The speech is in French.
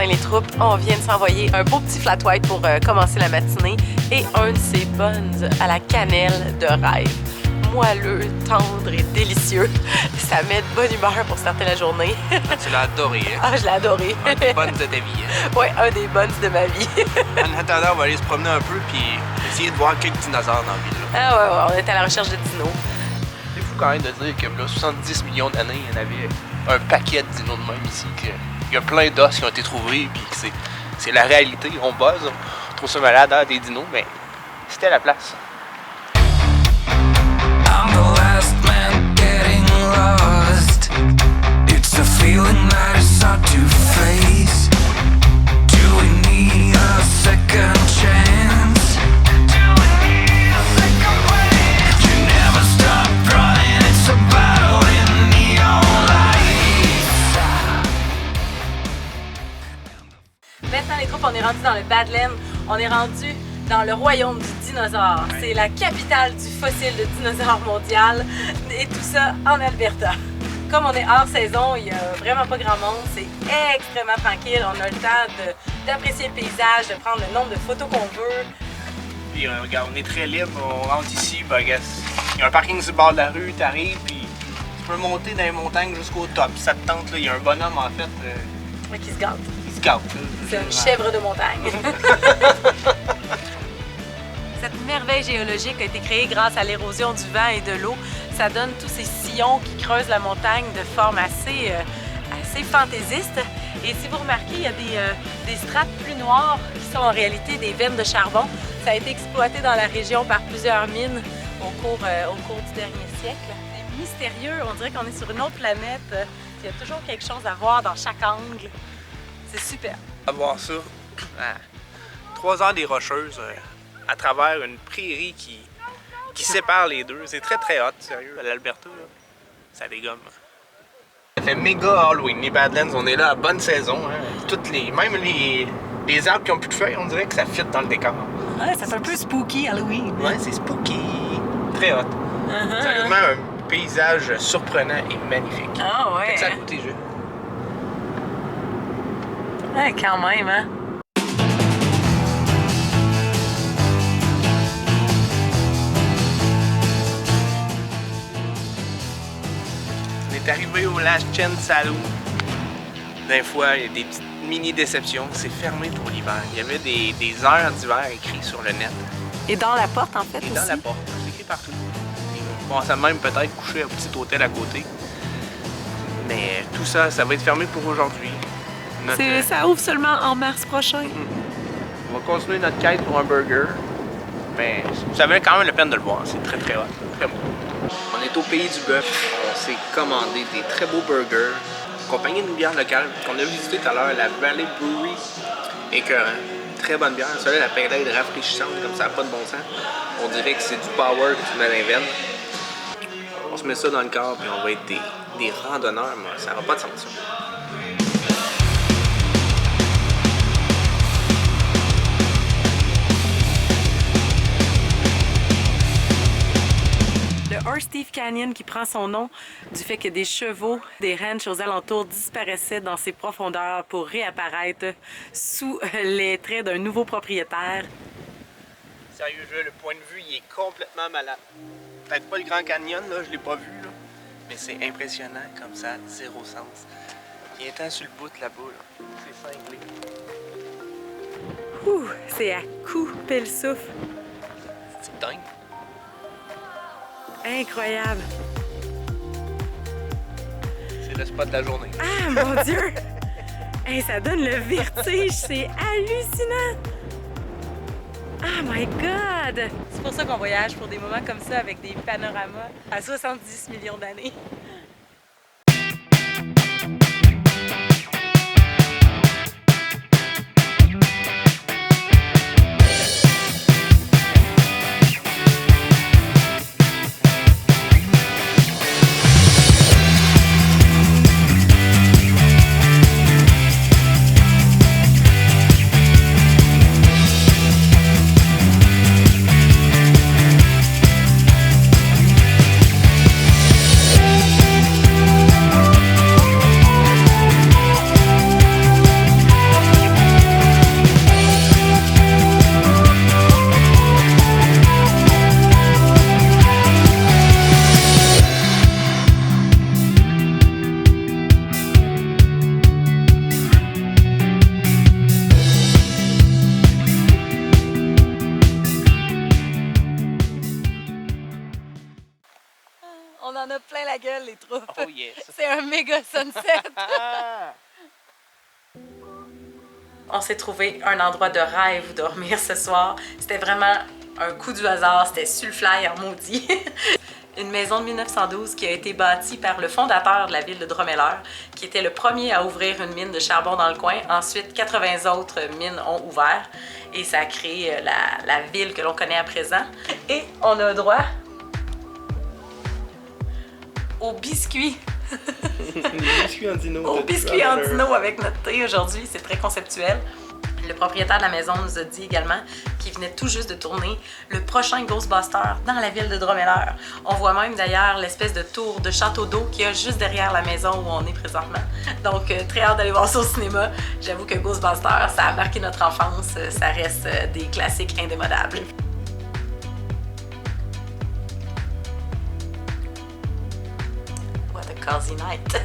les troupes. On vient de s'envoyer un beau petit flat white pour commencer la matinée et un de ces buns à la cannelle de rêve. Moelleux, tendre et délicieux. Ça met de bonne humeur pour starter la journée. Tu l'as adoré, hein? Ah, je l'ai adoré. Un des buns de ta vie, hein? Oui, un des buns de ma vie. En attendant, on va aller se promener un peu puis essayer de voir quelques dinosaures dans la ville. Ah ouais, on est à la recherche de dinos. C'est fou quand même de dire que là, 70 millions d'années, il y en avait un paquet de dinos de même ici. Il y a plein d'os qui ont été trouvés puis que c'est la réalité. On buzz, on trouve ça malade, hein, des dinos, mais c'était la place. I'm the last man getting lost. It's a feeling that is hard to face. Do we need a second chance? Do we need a second wave? You never stop trying, it's a battle in neon lights. Maintenant, les troupes, on est rendu dans le Badlands. On est rendu dans le royaume du dinosaure. C'est la capitale du fossile de dinosaure mondial et tout ça en Alberta. Comme on est hors saison, il n'y a vraiment pas grand monde, c'est extrêmement tranquille. On a le temps d'apprécier le paysage, de prendre le nombre de photos qu'on veut. Puis regarde, on est très libre, on rentre ici, ben, il y a un parking sur le bord de la rue, t'arrives, puis tu peux monter dans les montagnes jusqu'au top. Ça te tente, là, il y a un bonhomme en fait Qui se gâte. qui se gâte. C'est une chèvre de montagne. Cette merveille géologique a été créée grâce à l'érosion du vent et de l'eau. Ça donne tous ces sillons qui creusent la montagne de forme assez fantaisiste. Et si vous remarquez, il y a des strates plus noires qui sont en réalité des veines de charbon. Ça a été exploité dans la région par plusieurs mines au cours du dernier siècle. C'est mystérieux, on dirait qu'on est sur une autre planète. Il y a toujours quelque chose à voir dans chaque angle. C'est super. À voir ça, à 3 heures des Rocheuses, à travers une prairie qui sépare les deux. C'est très très hot, sérieux. L'Alberta, là, ça dégomme. Ça fait méga Halloween, les Badlands, on est là à bonne saison. Hein. Même les arbres qui ont plus de feuilles, on dirait que ça fit dans le décor. Ouais, ça fait un peu spooky Halloween. Ouais, c'est spooky. Très hot. Sérieusement, un paysage surprenant et magnifique. Ah ouais. Fait que ça à côté jeu. Ouais, quand même, hein. On est arrivé au lac Chen Salou. Des fois, il y a des petites mini-déceptions. C'est fermé pour l'hiver. Il y avait des heures d'hiver écrites sur le net. Et dans la porte, en fait, Et aussi. dans la porte, c'est écrit partout. Et on pensait même peut-être coucher à un petit hôtel à côté. Mais tout ça, ça va être fermé pour aujourd'hui. Ça ouvre seulement en mars prochain. On va continuer notre quête pour un burger. Mais ça valait quand même la peine de le voir. C'est très très hot. Très bon. On est au pays du bœuf. On s'est commandé des très beaux burgers. Accompagné d'une bière locale qu'on a visité tout à l'heure, la Valley Brewery. Écœurant. Très bonne bière. Celle-là, la pale ale rafraîchissante, comme ça n'a pas de bon sens. On dirait que c'est du power que tu mets dans les veines. On se met ça dans le corps puis on va être des randonneurs, mais ça n'aura pas de sens. Ça. Horse Thief Canyon qui prend son nom du fait que des chevaux des ranchs aux alentours disparaissaient dans ses profondeurs pour réapparaître sous les traits d'un nouveau propriétaire. Sérieux, le point de vue, il est complètement malade. Peut-être pas le Grand Canyon, là, je l'ai pas vu, là. Mais c'est impressionnant comme ça, zéro sens. Il est temps sur le bout là-bas, là. C'est cinglé. Ouh, c'est à couper le souffle. C'est dingue. Incroyable. C'est le spot de la journée. Ah, mon Dieu! Hey, ça donne le vertige, c'est hallucinant! Oh my God! C'est pour ça qu'on voyage pour des moments comme ça avec des panoramas à 70 millions d'années. la gueule, les troupes. Oh yes! C'est un méga sunset. On s'est trouvé un endroit de rêve où dormir ce soir. C'était vraiment un coup du hasard, c'était sur le fly en maudit. Une maison de 1912 qui a été bâtie par le fondateur de la ville de Drumheller, qui était le premier à ouvrir une mine de charbon dans le coin. Ensuite, 80 autres mines ont ouvert et ça a créé la ville que l'on connaît à présent. Et on a droit aux biscuits. Les biscuits Andino. Aux biscuits Andino avec notre thé aujourd'hui, c'est très conceptuel. Le propriétaire de la maison nous a dit également qu'il venait tout juste de tourner le prochain Ghostbuster dans la ville de Drumheller. On voit même d'ailleurs l'espèce de tour de château d'eau qu'il y a juste derrière la maison où on est présentement. Donc très hâte d'aller voir ça au cinéma. J'avoue que Ghostbuster, ça a marqué notre enfance. Ça reste des classiques indémodables. What a cozy night!